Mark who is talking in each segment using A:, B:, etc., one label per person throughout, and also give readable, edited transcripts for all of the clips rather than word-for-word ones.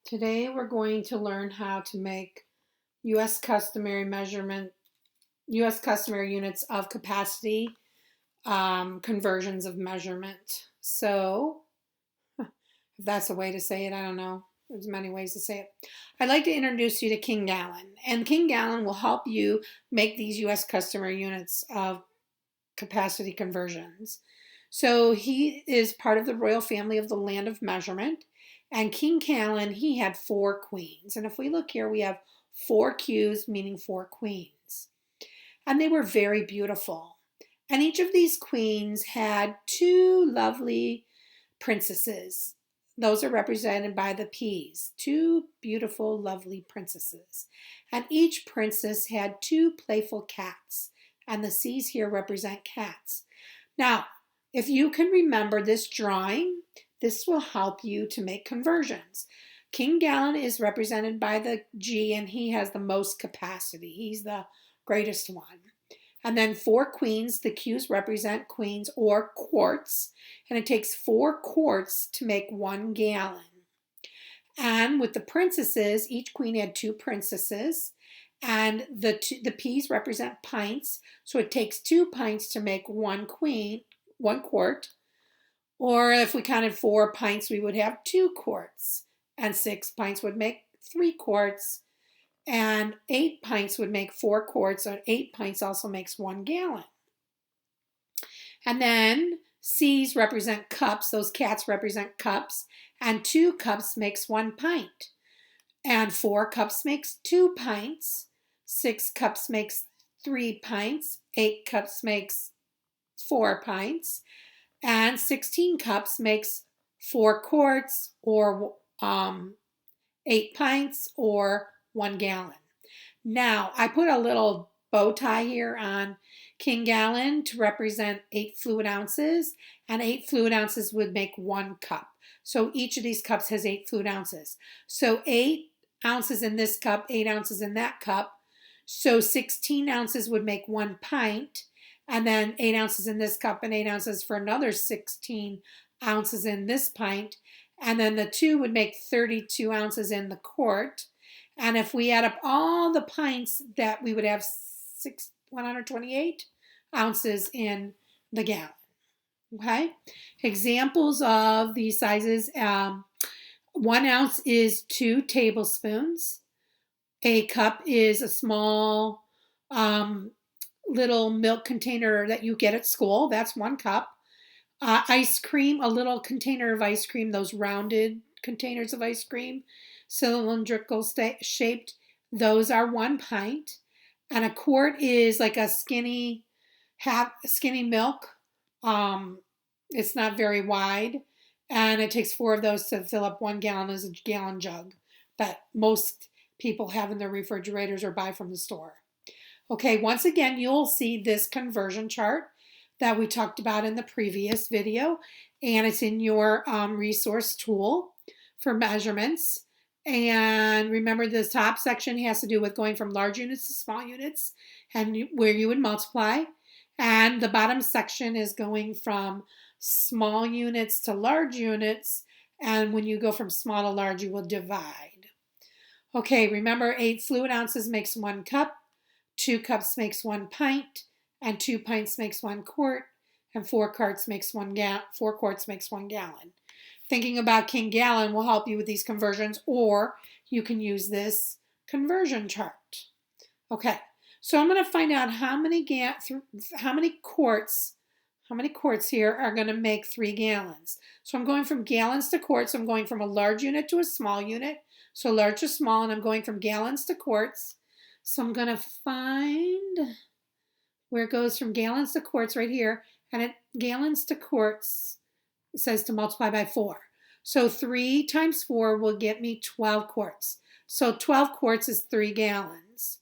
A: Today we're going to learn how to make U.S. customary measurement, U.S. customary units of capacity conversions of measurement. So, if that's a way to say it, I don't know. There's many ways to say it. I'd like to introduce you to King Gallon, and King Gallon will help you make these U.S. customary units of capacity conversions. So he is part of the royal family of the land of measurement. And King Callan, he had 4 queens. And if we look here, we have 4 Qs, meaning 4 queens. And they were very beautiful. And each of these queens had 2 lovely princesses. Those are represented by the P's, 2 beautiful, lovely princesses. And each princess had 2 playful cats. And the C's here represent cats. Now, if you can remember this drawing, this will help you to make conversions. King Gallon is represented by the G, and he has the most capacity. He's the greatest one. And then 4 queens, the Q's represent queens or quarts, and it takes 4 quarts to make 1 gallon. And with the princesses, each queen had 2 princesses, and the P's represent pints, so it takes 2 pints to make 1 quart. Or if we counted 4 pints, we would have 2 quarts, and 6 pints would make 3 quarts, and 8 pints would make 4 quarts, so 8 pints also makes 1 gallon. And then C's represent cups, those cats represent cups, and 2 cups makes 1 pint. And 4 cups makes 2 pints, 6 cups makes 3 pints, 8 cups makes 4 pints, and 16 cups makes 4 quarts or 8 pints or 1 gallon. Now, I put a little bow tie here on King Gallon to represent 8 fluid ounces, and 8 fluid ounces would make 1 cup. So each of these cups has 8 fluid ounces. So 8 ounces in this cup, 8 ounces in that cup. So 16 ounces would make 1 pint, and then 8 ounces in this cup and 8 ounces for another 16 ounces in this pint. And then the 2 would make 32 ounces in the quart. And if we add up all the pints, that we would have 128 ounces in the gallon. Okay? Examples of these sizes. 1 ounce is 2 tablespoons. A cup is a small little milk container that you get at school. That's 1 cup. Ice cream, a little container of ice cream, those rounded containers of ice cream, cylindrical shaped, those are 1 pint. And a quart is like a skinny milk. It's not very wide, and it takes 4 of those to fill up 1 gallon as a gallon jug that most people have in their refrigerators or buy from the store. Okay, once again, you'll see this conversion chart that we talked about in the previous video, and it's in your resource tool for measurements. And remember, the top section has to do with going from large units to small units and where you would multiply. And the bottom section is going from small units to large units. And when you go from small to large, you will divide. Okay, remember 8 fluid ounces makes 1 cup, 2 cups makes 1 pint, and 2 pints makes 1 quart, and 4 quarts makes 1 gallon. Thinking about King Gallon will help you with these conversions, or you can use this conversion chart. Okay, so I'm going to find out how many quarts here are going to make 3 gallons. So I'm going from gallons to quarts. I'm going from a large unit to a small unit. So large to small, and I'm going from gallons to quarts. So I'm going to find where it goes from gallons to quarts right here. And at gallons to quarts, it says to multiply by 4. So 3 times 4 will get me 12 quarts. So 12 quarts is 3 gallons.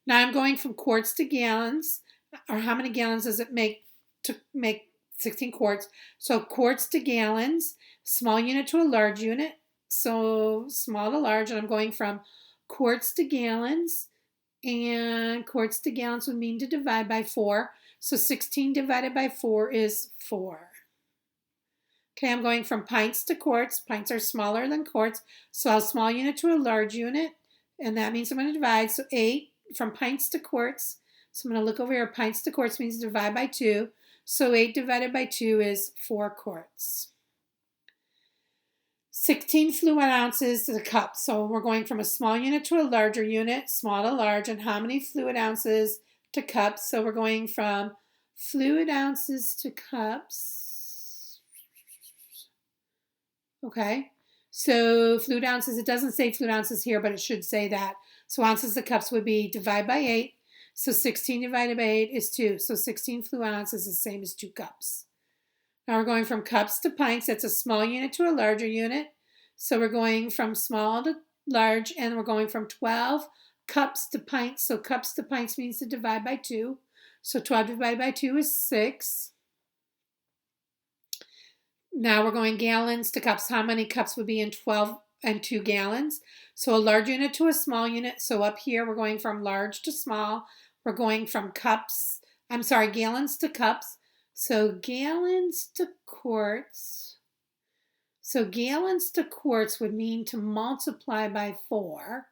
A: Now I'm going from quarts to gallons, or how many gallons does it make to make 16 quarts? So quarts to gallons, small unit to a large unit. So small to large, and I'm going from quarts to gallons, and quarts to gallons would mean to divide by 4. So 16 divided by 4 is 4. Okay, I'm going from pints to quarts. Pints are smaller than quarts, so I'll small unit to a large unit, and that means I'm going to divide. So 8 from pints to quarts. So I'm going to look over here. Pints to quarts means divide by 2. So 8 divided by 2 is 4 quarts. 16 fluid ounces to the cup. So we're going from a small unit to a larger unit, small to large. And how many fluid ounces to cups? So we're going from fluid ounces to cups. Okay. So fluid ounces, it doesn't say fluid ounces here, but it should say that. So ounces to cups would be divide by 8. So 16 divided by 8 is 2. So 16 fluid ounces is the same as 2 cups. Now we're going from cups to pints. That's a small unit to a larger unit. So we're going from small to large, and we're going from 12 cups to pints. So cups to pints means to divide by 2. So 12 divided by 2 is 6. Now we're going gallons to cups. How many cups would be in 12 and 2 gallons? So a large unit to a small unit. So up here we're going from large to small. We're going from gallons to cups. So gallons to quarts. So gallons to quarts would mean to multiply by 4.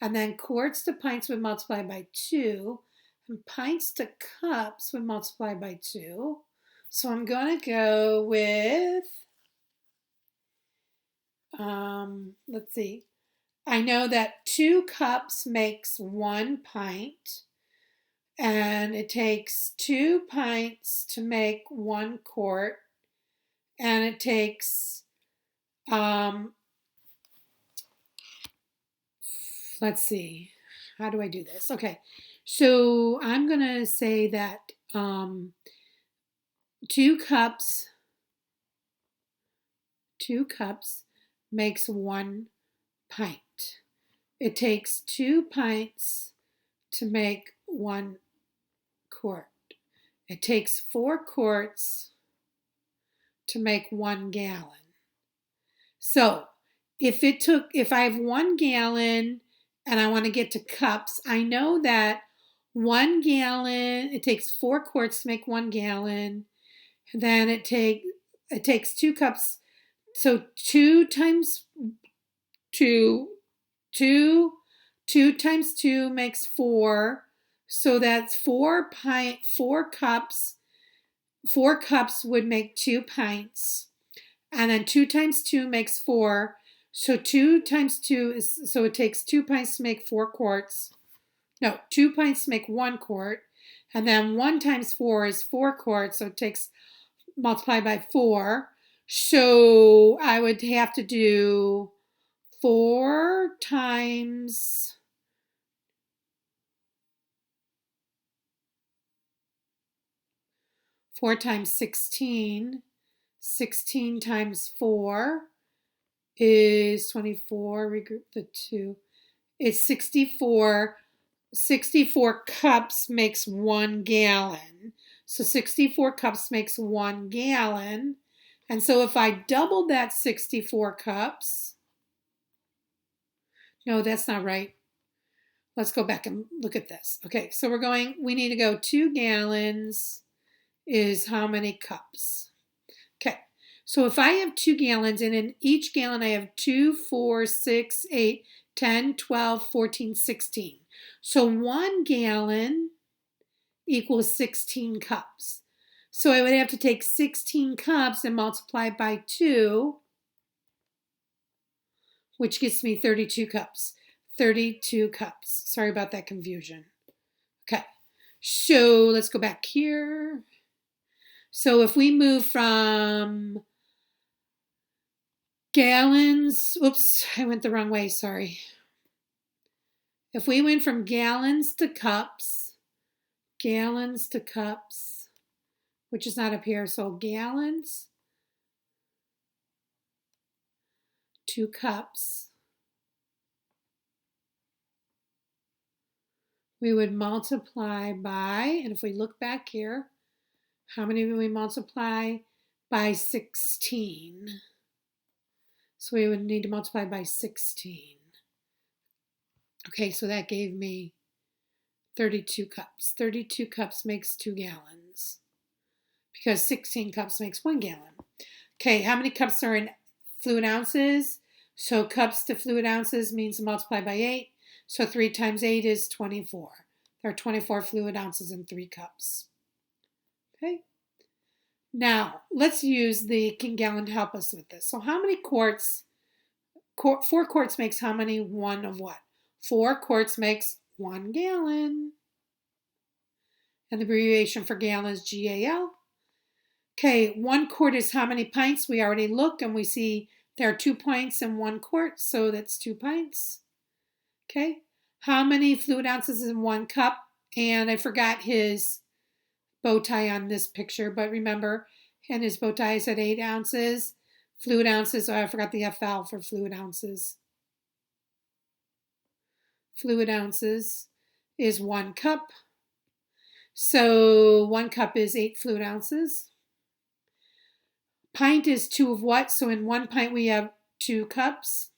A: And then quarts to pints would multiply by 2. And pints to cups would multiply by 2. So I'm going to go with, let's see. I know that 2 cups makes 1 pint. And it takes 2 pints to make 1 quart. And it takes, let's see. How do I do this? Okay. So I'm going to say that 2 cups makes 1 pint. It takes 2 pints to make 1 quart. It takes 4 quarts to make 1 gallon. So if I have 1 gallon and I want to get to cups, I know that 1 gallon, it takes 4 quarts to make 1 gallon. And then it takes 2 cups. So 2 times 2 times 2 makes 4. So that's 4 cups. 4 cups would make 2 pints. And then 2 times 2 makes 4. So 2 times 2 so it takes 2 pints to make 4 quarts. No, 2 pints to make 1 quart. And then 1 times 4 is 4 quarts. So it takes, multiply by 4. So I would have to do 4 times 16. 16 times 4 is 24. Regroup the 2. It's 64. 64 cups makes 1 gallon. So 64 cups makes 1 gallon. And so if I double that 64 cups, no, that's not right. Let's go back and look at this. Okay, so we need to go 2 gallons is how many cups? Okay, so if I have 2 gallons, and in each gallon I have 2, 4, 6, 8, 10, 12, 14, 16. So 1 gallon equals 16 cups. So I would have to take 16 cups and multiply by 2, which gives me 32 cups. 32 cups. Sorry about that confusion. Okay, so let's go back here. So if we move from gallons, oops, I went the wrong way, sorry. If we went from gallons to cups, which is not up here, so gallons to cups, we would multiply by, and if we look back here, how many would we multiply? By 16. So we would need to multiply by 16. Okay, so that gave me 32 cups. 32 cups makes 2 gallons because 16 cups makes 1 gallon. Okay, how many cups are in fluid ounces? So cups to fluid ounces means multiply by 8. So 3 times 8 is 24. There are 24 fluid ounces in 3 cups. Okay. Now, let's use the gallon to help us with this. So how many quarts? 4 quarts makes how many? 1 of what? 4 quarts makes 1 gallon. And the abbreviation for gallon is GAL. Okay, 1 quart is how many pints? We already look and we see there are 2 pints in 1 quart, so that's 2 pints. Okay, how many fluid ounces in 1 cup? And I forgot his bow tie on this picture, but remember, and his bow tie is at 8 ounces. Fluid ounces, oh, I forgot the FL for fluid ounces. Fluid ounces is 1 cup. So 1 cup is 8 fluid ounces. Pint is 2 of what? So in 1 pint we have 2 cups.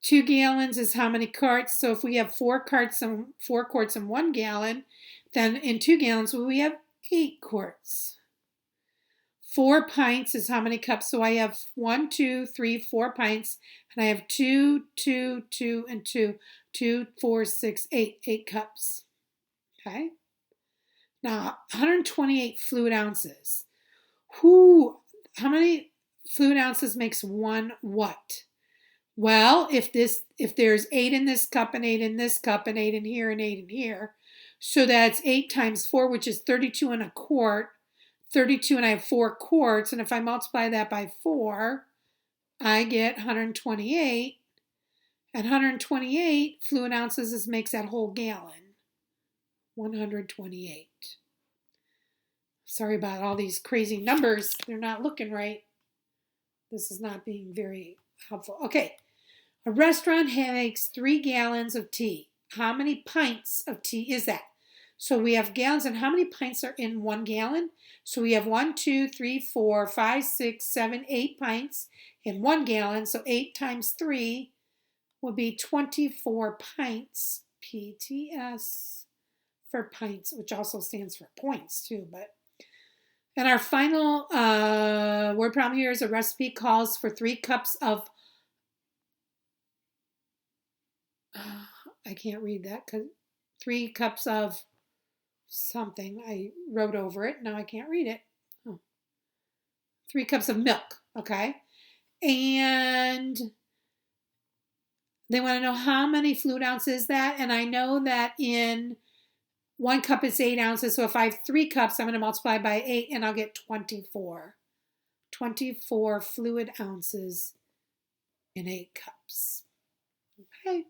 A: 2 gallons is how many quarts? So if we have 4 quarts in 1 gallon, then in 2 gallons we have 8 quarts. 4 pints is how many cups? So I have 1, 2, 3, 4 pints, and I have 2, 2, 2, and 2. 2, 4, 6, 8. 8 cups. Okay. Now 128 fluid ounces. How many fluid ounces makes 1 what? Well, if there's 8 in this cup and 8 in this cup and 8 in here and 8 in here, so that's 8 times 4, which is 32 in a quart. 32, and I have 4 quarts, and if I multiply that by 4, I get 128, and 128 fluid ounces makes that whole gallon. 128. Sorry about all these crazy numbers. They're not looking right. This is not being very helpful. Okay. A restaurant makes 3 gallons of tea. How many pints of tea is that? So we have gallons, and how many pints are in 1 gallon? So we have 1, 2, 3, 4, 5, 6, 7, 8 pints in 1 gallon. So 8 times 3 would be 24 pints. PTS for pints, which also stands for points too. And our final word problem here is a recipe calls for 3 cups of I can't read that because 3 cups of something. I wrote over it. Now I can't read it. 3 cups of milk. Okay. And they want to know how many fluid ounces is that. And I know that in 1 cup is 8 ounces. So if I have 3 cups, I'm going to multiply by 8 and I'll get 24. 24 fluid ounces in 8 cups. Okay.